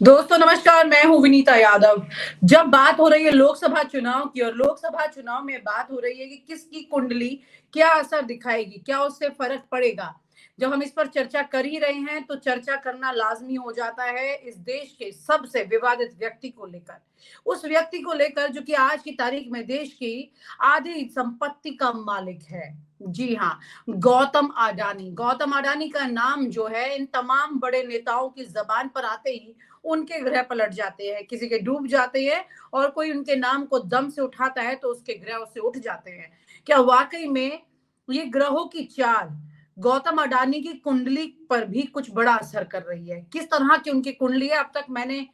दोस्तों नमस्कार, मैं हूँ विनीता यादव। जब बात हो रही है लोकसभा चुनाव की और लोकसभा चुनाव में बात हो रही है कि किसकी कुंडली क्या असर दिखाएगी, क्या उससे फ़र्क पड़ेगा। जब हम इस पर चर्चा कर ही रहे हैं, तो चर्चा करना लाज़मी हो जाता है इस देश के सबसे विवादित व्यक्ति को लेकर। उस व्यक्ति को लेकर जो कि आज की तारीख में देश की आधी संपत्ति का मालिक है। जी हाँ, गौतम अडानी। गौतम अडानी का नाम जो है इन तमाम बड़े नेताओं की ज़बान पर आते ही उनके ग्रह पलट जाते हैं, किसी के डूब जाते हैं और कोई उनके नाम को दम से उठाता है तो उसके ग्रह उससे उठ जाते हैं। क्या वाक़ई में ये ग्रहों की चाल गौतम अडानी की कुंडली पर भी कुछ बड़ा असर कर रही है? किस तरह की उनकी कुंडली है, अब तक मैंने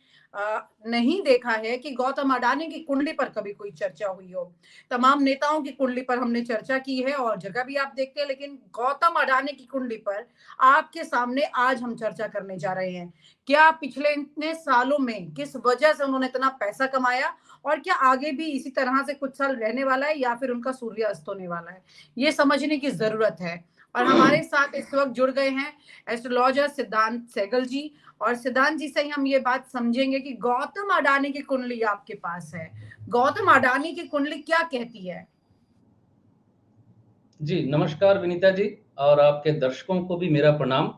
नहीं देखा है कि गौतम अडानी की कुंडली पर कभी कोई चर्चा हुई हो। तमाम नेताओं की कुंडली पर हमने चर्चा की है और जगह भी आप देखते हैं, लेकिन गौतम अडानी की कुंडली पर आपके सामने आज हम चर्चा करने जा रहे हैं। क्या पिछले इतने सालों में किस वजह से उन्होंने इतना पैसा कमाया और क्या आगे भी इसी तरह से कुछ साल रहने वाला है या फिर उनका सूर्यास्त होने वाला है, ये समझने की जरूरत है। और हमारे साथ इस वक्त जुड़ गए हैं एस्ट्रोलॉजर सिद्धांत सहगल जी। और सिद्धांत जी से ही हम ये बात समझेंगे कि गौतम अडानी की कुंडली आपके पास है, गौतम अडानी की कुंडली क्या कहती है। जी नमस्कार विनीता जी और आपके दर्शकों को भी मेरा प्रणाम।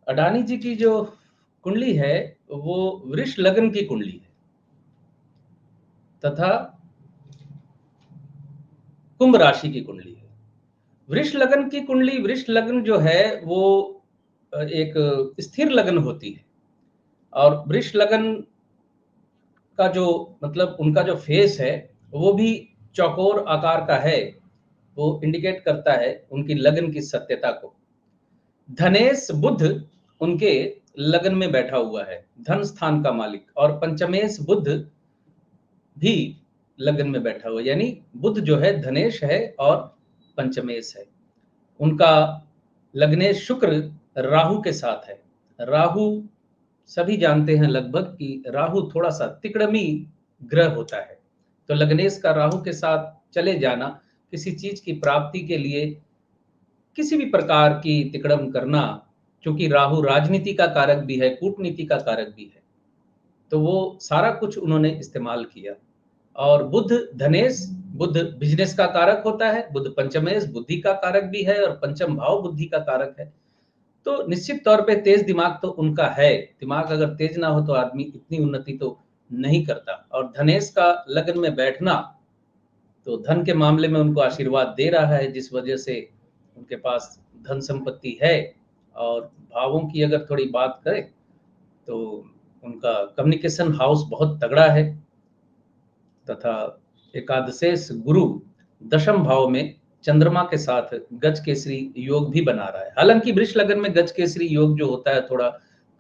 अडानी जी की जो कुंडली है वो वृष लग्न की कुंडली है तथा कुंभ राशि की कुंडली है। वृष लग्न की कुंडली, वृष लग्न जो है वो एक स्थिर लग्न होती है और वृष लग्न का जो मतलब उनका जो फेस है वो भी चौकोर आकार का है। वो इंडिकेट करता है उनकी लग्न की सत्यता को। धनेश बुध उनके लगन में बैठा हुआ है, धन स्थान का मालिक, और पंचमेश बुध भी लगन में बैठा हुआ है, यानी बुध जो है धनेश है और पंचमेश है। उनका लग्नेश शुक्र राहु के साथ है। राहु सभी जानते हैं लगभग कि राहु थोड़ा सा तिकड़मी ग्रह होता है, तो लग्नेश का राहु के साथ चले जाना किसी चीज की प्राप्ति के लिए, किसी भी प्रकार की तिकड़म करना, क्योंकि राहु राजनीति का कारक भी है, कूटनीति का कारक भी है, तो वो सारा कुछ उन्होंने इस्तेमाल किया। और बुध धनेश, बुध बिजनेस का कारक होता है, बुध पंचमेश बुद्धि का कारक भी है और पंचम भाव बुद्धि का कारक है। तो निश्चित तौर पे तेज दिमाग तो उनका है। दिमाग अगर तेज ना हो तो आदमी इतनी उन्नति तो नहीं करता। और धनेश का लग्न में बैठना तो धन के मामले में उनको आशीर्वाद दे रहा है, जिस वजह से उनके पास धन संपत्ति है। और भावों की अगर थोड़ी बात करें तो उनका कम्युनिकेशन हाउस बहुत तगड़ा है तथा एकादशेश गुरु दशम भाव में चंद्रमा के साथ गज केसरी योग भी बना रहा है। हालांकि वृष लगन में गज केसरी योग जो होता है थोड़ा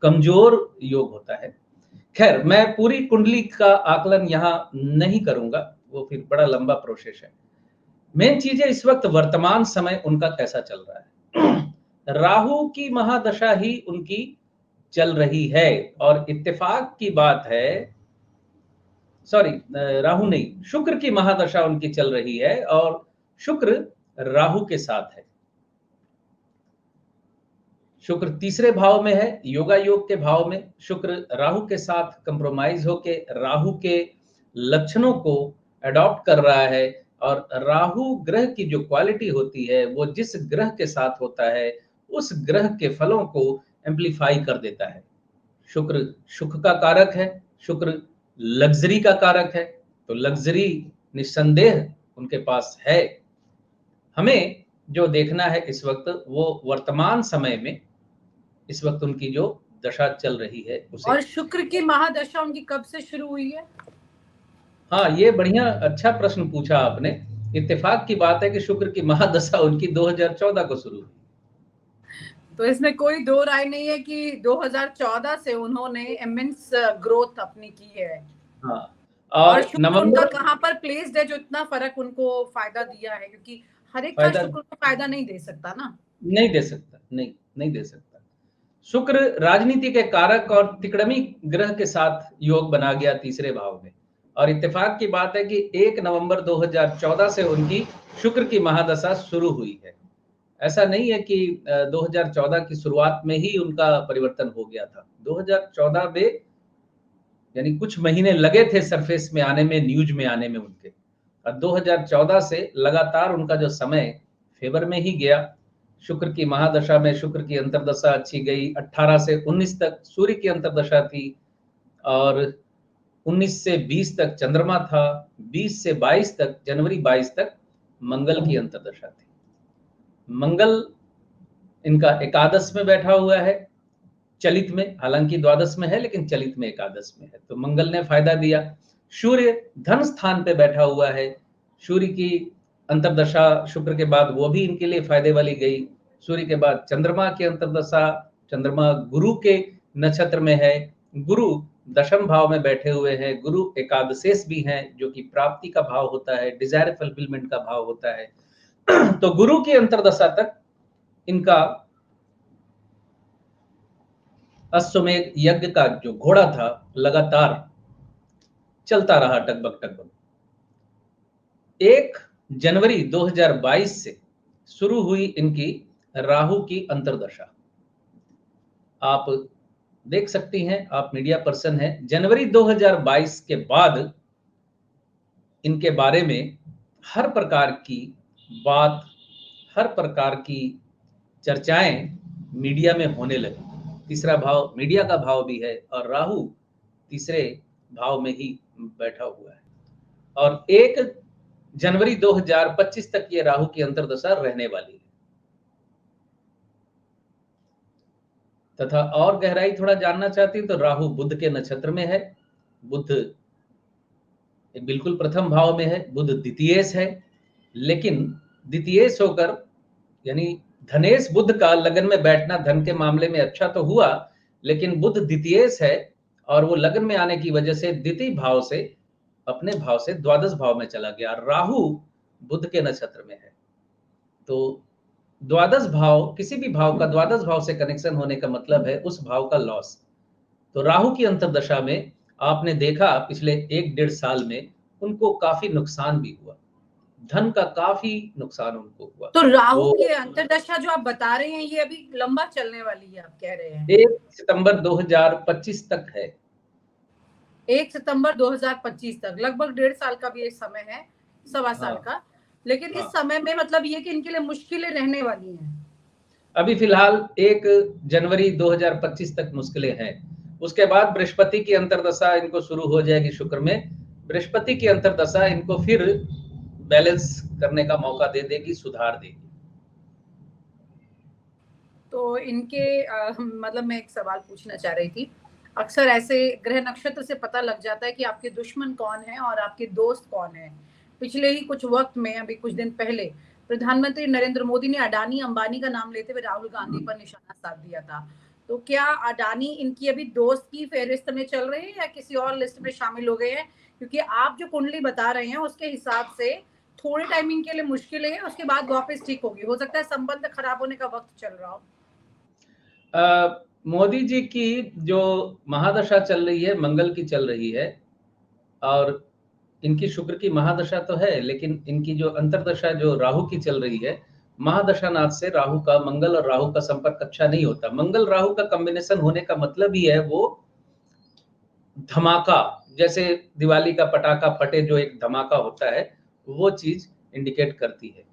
कमजोर योग होता है। खैर, मैं पूरी कुंडली का आकलन यहाँ नहीं करूंगा, वो फिर बड़ा लंबा प्रोसेस है। मेन चीज है इस वक्त वर्तमान समय उनका कैसा चल रहा है। राहु की महादशा ही उनकी चल रही है और इत्तेफाक की बात है, सॉरी, राहु नहीं, शुक्र की महादशा उनकी चल रही है और शुक्र राहु के साथ है। शुक्र तीसरे भाव में है, योगा योग के भाव में। शुक्र राहु के साथ कंप्रोमाइज होके राहु के लक्षणों को अडॉप्ट कर रहा है। और राहु ग्रह की जो क्वालिटी होती है वो जिस ग्रह के साथ होता है उस ग्रह के फलों को एम्प्लीफाई कर देता है। शुक्र सुख का कारक है, शुक्र लग्जरी का कारक है, तो लग्जरी निस्संदेह उनके पास है। हमें जो देखना है इस वक्त वो वर्तमान समय में इस वक्त उनकी जो दशा चल रही है उसे। और शुक्र की महादशा उनकी कब से शुरू हुई है? हाँ, ये बढ़िया अच्छा प्रश्न पूछा आपने। इत्तेफाक की बात है कि शुक्र की महादशा उनकी 2014 को शुरू हुई। तो इसमें कोई दो राय नहीं है कि 2014 से उन्होंने इमेंस ग्रोथ अपनी की है। हाँ, और और शुक्र उनका नवंबर कहाँ पर प्लेस्ड है जो इतना फर्क उनको फायदा दिया है, क्योंकि हर एक का फायदा शुक्र को फायदा नहीं दे सकता ना। नहीं दे सकता, नहीं दे सकता। शुक्र राजनीति के कारक और तिकड़मी ग्रह के साथ योग बना गया तीसरे भाव में। और इत्तेफाक की बात है कि 1 नवंबर 2014 से उनकी शुक्र की महादशा शुरू हुई है। ऐसा नहीं है कि 2014 की शुरुआत में ही उनका परिवर्तन हो गया था। 2014 में यानी कुछ महीने लगे थे सरफेस में आने में, न्यूज में आने में उनके, और 2014 से लगातार उनका जो समय फेवर में ही गया। शुक्र की महादशा में शुक्र की अंतर्दशा अच्छी गई, 18 से 19 तक सूर्य की अंतर्दशा थी, और 19 से 20 तक चंद्रमा था, 20 से 22 तक, जनवरी 22 तक मंगल की अंतर्दशा थी। मंगल इनका एकादश में बैठा हुआ है, चलित में, हालांकि द्वादश में है लेकिन चलित में एकादश में है, तो मंगल ने फायदा दिया। सूर्य धन स्थान पे बैठा हुआ है, सूर्य की अंतर्दशा शुक्र के बाद वो भी इनके लिए फायदे वाली गई। सूर्य के बाद चंद्रमा की अंतर्दशा, चंद्रमा गुरु के नक्षत्र में है, गुरु दशम भाव में बैठे हुए हैं, गुरु एकादशेश भी हैं जो कि प्राप्ति का भाव होता है, डिजायर फुलफिलमेंट का भाव होता है। तो गुरु की अंतर्दशा तक इनका अश्वमेध यज्ञ का जो घोड़ा था लगातार चलता रहा, टकबक टकबक। 1 जनवरी 2022 से शुरू हुई इनकी राहु की अंतर्दशा। आप देख सकती हैं, आप मीडिया पर्सन हैं, जनवरी 2022 के बाद इनके बारे में हर प्रकार की बात, हर प्रकार की चर्चाएं मीडिया में होने लगी। तीसरा भाव मीडिया का भाव भी है, और राहु तीसरे भाव में ही बैठा हुआ है, और 1 जनवरी 2025 तक ये राहु की अंतर्दशा रहने वाली है। तथा और गहराई थोड़ा जानना चाहती हूं तो राहु बुध के नक्षत्र में है, बुध बिल्कुल प्रथम भाव में है, बुध द्वितीयेश है, लेकिन द्वितीयेश होकर यानी धनेश बुध का लगन में बैठना धन के मामले में अच्छा तो हुआ, लेकिन बुध द्वितीयेश है और वो लगन में आने की वजह से द्वितीय भाव से, अपने भाव से द्वादश भाव में चला गया। राहु बुध के नक्षत्र में है, तो द्वादश भाव, किसी भी भाव का द्वादश भाव से कनेक्शन होने का मतलब है उस भाव का लॉस। तो राहु की अंतर्दशा में आपने देखा पिछले 1-1.5 साल में उनको काफी नुकसान भी हुआ, धन का काफी नुकसान उनको हुआ। तो राहु की अंतर्दशा जो आप बता रहे हैं ये अभी लंबा चलने वाली है, आप कह रहे हैं 1 सितंबर 2025 तक है। 1 सितंबर 2025 तक, लगभग 1.5 साल का भी एक समय है, 1.25 साल का। लेकिन इस समय में मतलब ये कि इनके लिए मुश्किलें रहने वाली हैं। अभी फिलहाल 1 जनवरी 2025 तक मुश्किलें हैं, उसके बाद बृहस्पति की अंतर्दशा इनको शुरू हो जाएगी शुक्र में। बृहस्पति की अंतर्दशा इनको फिर बैलेंस करने का मौका दे देगी, सुधार देगी। तो इनके मतलब मैं एक सवाल पूछना चाह रही थी, अक्सर ऐसे ग्रह नक्षत्र से पता लग जाता है कि आपके दुश्मन कौन है और आपके दोस्त कौन है। पिछले ही कुछ वक्त में, अभी कुछ दिन पहले प्रधानमंत्री नरेंद्र मोदी ने अडानी अंबानी का नाम लेते हुए राहुल गांधी पर निशाना साध दिया था। तो क्या अडानी इनकी अभी दोस्त की फेहरिस्त में चल रहे हैं या किसी और लिस्ट में शामिल हो गए हैं? क्योंकि आप जो कुंडली बता रहे हैं उसके हिसाब से थोड़े टाइमिंग के लिए मुश्किलें हैं, उसके बाद वापस ठीक होगी। हो सकता है संबंध खराब होने का वक्त चल रहा हो। मोदी जी की जो महादशा चल रही है, मंगल की चल रही है, और इनकी शुक्र की महादशा तो है, लेकिन इनकी जो अंतर्दशा जो राहु की चल रही है, महादशा नाथ से राहु का, मंगल और राहु का संपर्क अच्छा नहीं होता। मंगल राहु का कॉम्बिनेशन होने का मतलब ही है वो धमाका, जैसे दिवाली का पटाखा फटे जो एक धमाका होता है, वो चीज इंडिकेट करती है।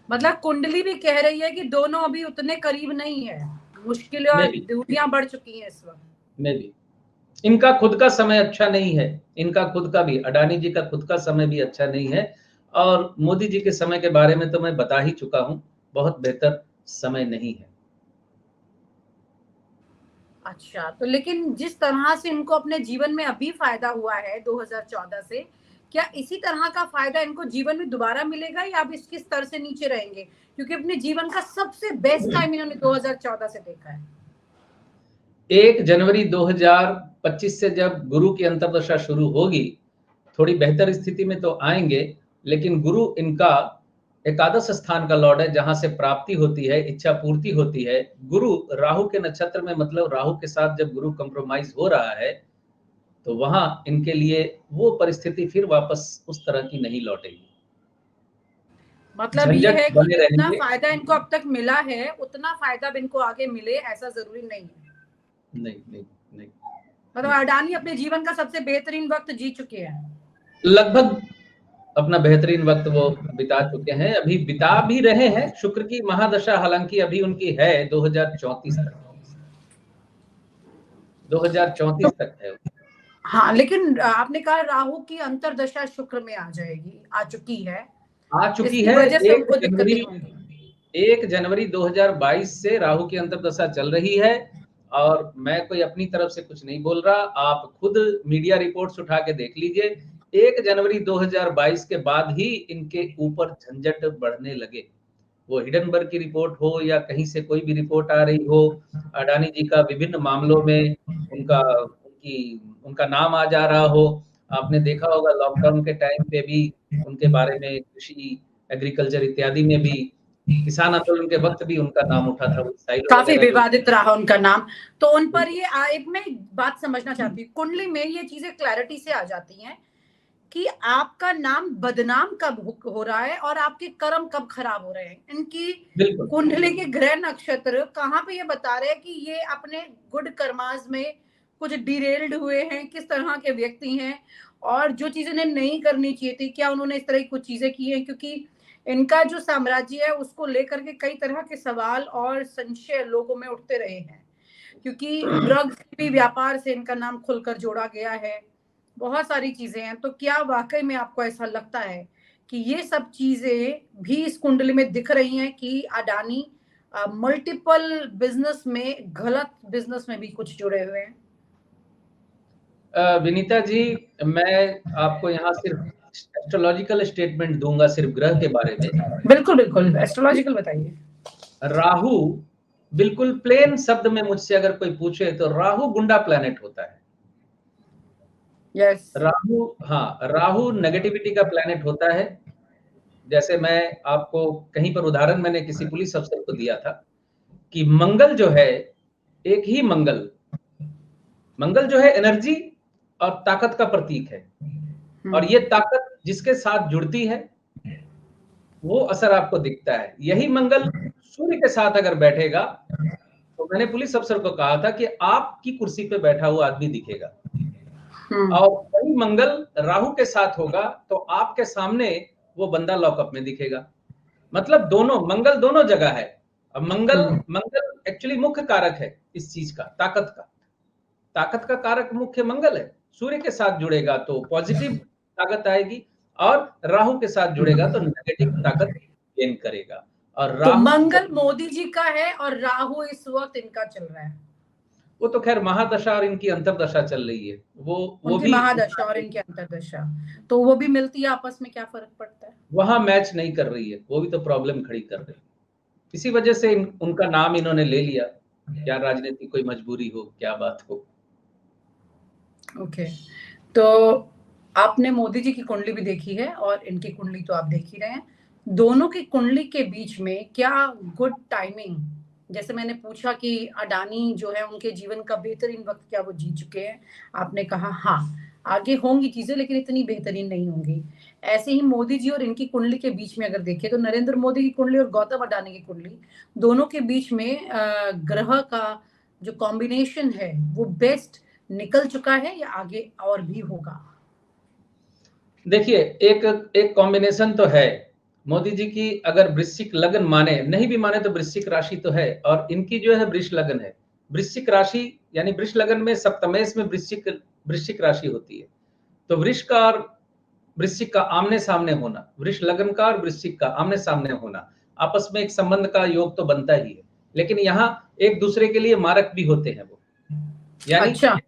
मतलब कुंडली भी कह रही है कि दोनों अभी उतने करीब नहीं है, मुश्किलें और दूरियां बढ़ चुकी हैं इस वक्त में भी। इनका खुद का समय अच्छा नहीं है, इनका खुद का भी, अडानी जी का खुद का समय भी अच्छा नहीं है, और मोदी जी के समय के बारे में तो मैं बता ही चुका हूं, बहुत बेहतर समय नहीं है। अच्छा, तो लेकिन जिस तरह से इनको अपने जीवन में अभी फायदा हुआ है 2014 से, क्या इसी तरह का फायदा इनको जीवन में दोबारा मिलेगा या अब इसके स्तर से नीचे रहेंगे? क्योंकि अपने जीवन का सबसे बेस्ट टाइम इन्होंने 2014 से देखा है। 1 जनवरी 2025 से जब गुरु की अंतर्दशा शुरू होगी, थोड़ी बेहतर स्थिति में तो आएंगे, लेकिन गुरु इनका एकादश स्थान का लॉर्ड है, जहां से प्राप्ति होती है, इच्छा पूर्ति होती है। गुरु राहु के नक्षत्र में, मतलब राहु के साथ जब गुरु कंप्रोमाइज हो रहा है, तो वहां इनके लिए वो परिस्थिति फिर वापस उस तरह की नहीं लौटेगी। मतलब ये झंझट है कि बने जितना रहेंगे। फायदा इनको अब तक मिला है उतना फायदा अब इनको आगे मिले ऐसा जरूरी नहीं है। नहीं नहीं नहीं मतलब नहीं, अडानी अपने जीवन का सबसे बेहतरीन वक्त जी चुके हैं। लगभग अपना बेहतरीन वक्त वो बिता चुके हैं, अभी बिता भी रहे हैं। शुक्र की महादशा हालांकि अभी उनकी है 2034 तक, 2034 तक है। हाँ, लेकिन आपने कहा राहु की अंतर्दशा शुक्र में आ जाएगी, आ चुकी है, आ चुकी इसकी है। वजह से 1 उनको जनवरी दिक्कतें होंगी। 1 जनवरी 2022 से राहु की अंतर्दशा चल रही है, और मैं कोई अपनी तरफ से कुछ नहीं बोल रहा, आप खुद मीडिया रिपोर्ट्स उठा के देख लीजिए। 1 जनवरी 2022 के बाद ही इनके ऊपर झंझट बढ़ने लगे। वो हिडनबर्ग की रिपोर्ट हो या कहीं से कोई भी रिपोर्ट आ रही हो, अडानी जी का विभिन्न मामलों में उनका नाम आ जा रहा हो। आपने देखा होगा लॉकडाउन के टाइम पे भी उनके बारे में कृषि, एग्रीकल्चर इत्यादि में भी, किसान आंदोलन के वक्त भी उनका नाम उठा था, वो साइलो काफी वगैरह जो। विवादित रहा उनका नाम। तो उन पर बिल्कुल, ये एक मैं बात समझना चाहती हूँ, कुंडली में ये चीजें क्लैरिटी से आ जाती हैं कि आपका नाम बदनाम कब हो रहा है और आपके कर्म कब खराब हो रहे हैं। इनकी बिल्कुल। कुंडली के ग्रह नक्षत्र कहाँ पे ये बता रहे हैं कि ये अपने गुड कर्मास में कुछ डिरेल्ड हुए हैं, किस तरह के व्यक्ति हैं, और जो चीजें इन्हें नहीं करनी चाहिए थी क्या उन्होंने इस तरह की कुछ चीजें की हैं। क्योंकि इनका जो साम्राज्य है उसको लेकर के कई तरह के सवाल और संशय लोगों में उठते रहे हैं, क्योंकि ड्रग्स के भी व्यापार से इनका नाम खुलकर जोड़ा गया है, बहुत सारी चीजें हैं। तो क्या वाकई में आपको ऐसा लगता है कि ये सब चीजें भी इस कुंडली में दिख रही हैं कि अडानी मल्टीपल बिजनेस में, गलत बिजनेस में भी कुछ जुड़े हुए हैं? विनीता जी, मैं आपको यहाँ सिर्फ एस्ट्रोलॉजिकल स्टेटमेंट दूंगा, सिर्फ ग्रह के बारे में। बिल्कुल बिल्कुल, एस्ट्रोलॉजिकल बताइए। राहु, बिल्कुल प्लेन शब्द में मुझसे अगर कोई पूछे तो राहु गुंडा प्लैनेट होता है। यस। राहु, हाँ, राहु नेगेटिविटी का प्लैनेट होता है। जैसे मैं आपको कहीं पर उदाहरण मैंने किसी पुलिस अफसर को दिया था कि मंगल जो है, एक ही मंगल, मंगल जो है एनर्जी और ताकत का प्रतीक है, और ये ताकत जिसके साथ जुड़ती है वो असर आपको दिखता है। यही मंगल सूर्य के साथ अगर बैठेगा, तो मैंने पुलिस अफसर को कहा था कि आपकी कुर्सी पे बैठा हुआ आदमी दिखेगा, और वही मंगल राहु के साथ होगा तो आपके सामने वो बंदा लॉकअप में दिखेगा। मतलब दोनों, मंगल दोनों जगह है। अब मंगल मंगल एक्चुअली मुख्य कारक है इस चीज का, ताकत का कारक मुख्य मंगल है। सूर्य के साथ जुड़ेगा तो पॉजिटिव ताकत आएगी, और राहु के साथ जुड़ेगा तो नेगेटिव ताकत गेन करेगा। और तो राहु, मंगल मोदी जी का है और राहु इस वक्त इनका चल रहा है। वो तो खैर महादशा और इनकी अंतर्दशा चल रही है, वो उनकी भी महादशा और इनकी अंतर्दशा, तो वो भी मिलती है आपस में, क्या फर्क पड़ता है? वहां मैच नहीं कर रही है, वो भी तो प्रॉब्लम खड़ी कर रही है। इसी वजह से उनका नाम इन्होंने ले लिया। क्या राजनीति कोई मजबूरी हो, क्या बात हो। ओके। तो आपने मोदी जी की कुंडली भी देखी है और इनकी कुंडली तो आप देख ही रहे हैं। दोनों की कुंडली के बीच में क्या गुड टाइमिंग, जैसे मैंने पूछा कि अडानी जो है उनके जीवन का बेहतरीन वक्त क्या वो जी चुके हैं, आपने कहा हाँ, आगे होंगी चीजें लेकिन इतनी बेहतरीन नहीं होंगी। ऐसे ही मोदी जी और इनकी कुंडली के बीच में अगर देखें तो नरेंद्र मोदी की कुंडली और गौतम अडानी की कुंडली, दोनों के बीच में ग्रह का जो कॉम्बिनेशन है वो बेस्ट निकल चुका है या आगे और भी होगा? देखिए, एक एक कॉम्बिनेशन तो है। मोदी जी की अगर वृश्चिक लग्न माने, नहीं भी माने तो वृश्चिक राशि तो है, और इनकी जो है वृष लग्न है। वृश्चिक राशि यानी वृष लग्न में सप्तमेश में वृश्चिक वृश्चिक राशि होती है। तो वृष का और वृश्चिक का आमने सामने होना, वृष लग्न का और वृश्चिक का आमने सामने होना, आपस में एक संबंध का योग तो बनता ही है। लेकिन यहाँ एक दूसरे के लिए मारक भी होते हैं वो, यानी, अच्छा।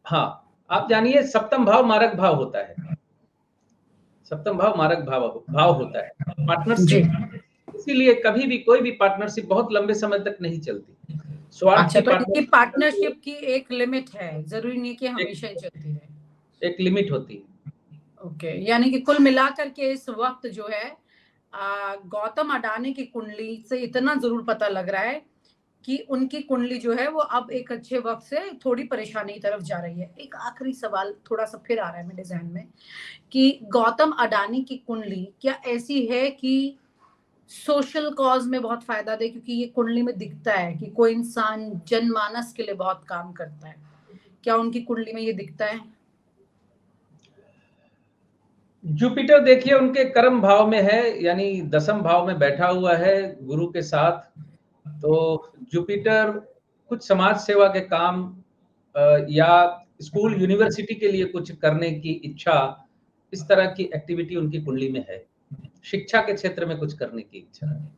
हाँ, आप जानिए सप्तम भाव मारक भाव होता है। सप्तम भाव मारक भाव भाव होता है। जी। पार्टनरशिप, इसीलिए कभी भी कोई भी पार्टनरशिप बहुत लंबे समय तक नहीं चलती। स्वार्थ अच्छा, की तो इनकी पार्टनरशिप चलती है, पार्टनरशिप की एक लिमिट है, जरूरी नहीं कि एक हमेशा ही चलती रहे। एक लिमिट होती है। ओके, यानी कि कुल मिलाकर के इस वक्त जो है गौतम अडानी की कुंडली से इतना जरूर पता लग रहा है कि उनकी कुंडली जो है वो अब एक अच्छे वक्त से थोड़ी परेशानी की तरफ जा रही है। एक आखिरी सवाल थोड़ा सा फिर आ रहा है मेरे जहन में कि गौतम अडानी की कुंडली क्या ऐसी है कि सोशल कॉज में बहुत फायदा दे, क्योंकि ये कुंडली में दिखता है कि कोई इंसान जनमानस के लिए बहुत काम करता है। क्या उनकी कुंडली में ये दिखता है? जुपिटर देखिए उनके कर्म भाव में है, यानी दसम भाव में बैठा हुआ है गुरु के साथ। तो जुपिटर कुछ समाज सेवा के काम या स्कूल यूनिवर्सिटी के लिए कुछ करने की इच्छा, इस तरह की एक्टिविटी उनकी कुंडली में है। शिक्षा के क्षेत्र में कुछ करने की इच्छा है।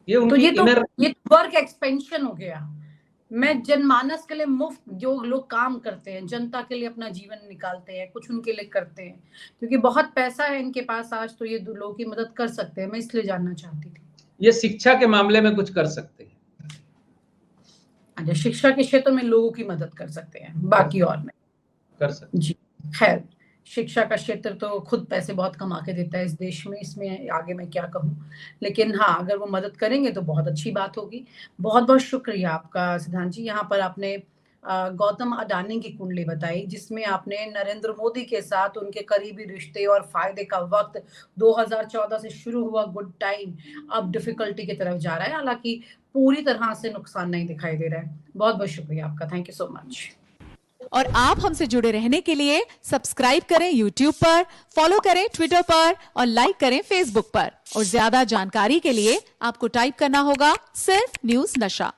ये तो उनकी इनर ये वर्क एक्सपेंशन हो गया। मैं जनमानस के लिए मुफ्त जो लोग काम करते हैं, जनता के लिए अपना जीवन निकालते हैं, कुछ उनके लिए करते हैं, क्योंकि बहुत पैसा है इनके पास आज, तो ये लोगों की मदद कर सकते हैं। मैं इसलिए जानना चाहती थी। ये शिक्षा के मामले में कुछ कर सकते हैं। अच्छा, शिक्षा के क्षेत्र में लोगों की मदद कर सकते हैं, बाकी और नहीं कर सकते जी। खैर, शिक्षा का क्षेत्र तो खुद पैसे बहुत कमा के देता है इस देश में, इसमें आगे मैं क्या कहूँ। लेकिन हाँ, अगर वो मदद करेंगे तो बहुत अच्छी बात होगी। बहुत-बहुत शुक्रिया आपका सिद्धांत जी। यहाँ पर आपने गौतम अडानी की कुंडली बताई, जिसमें आपने नरेंद्र मोदी के साथ उनके करीबी रिश्ते और फ़ायदे का वक़्त 2014 से शुरू हुआ गुड टाइम अब डिफ़िकल्टी की तरफ जा रहा है। हालाँकि पूरी तरह से नुकसान नहीं दिखाई दे रहा है। बहुत-बहुत शुक्रिया आपका। Thank you so much. और आप हमसे जुड़े रहने के लिए सब्सक्राइब करें YouTube पर, फॉलो करें Twitter पर और लाइक करें Facebook पर। और ज्यादा जानकारी के लिए आपको टाइप करना होगा सिर्फ न्यूज़ नशा।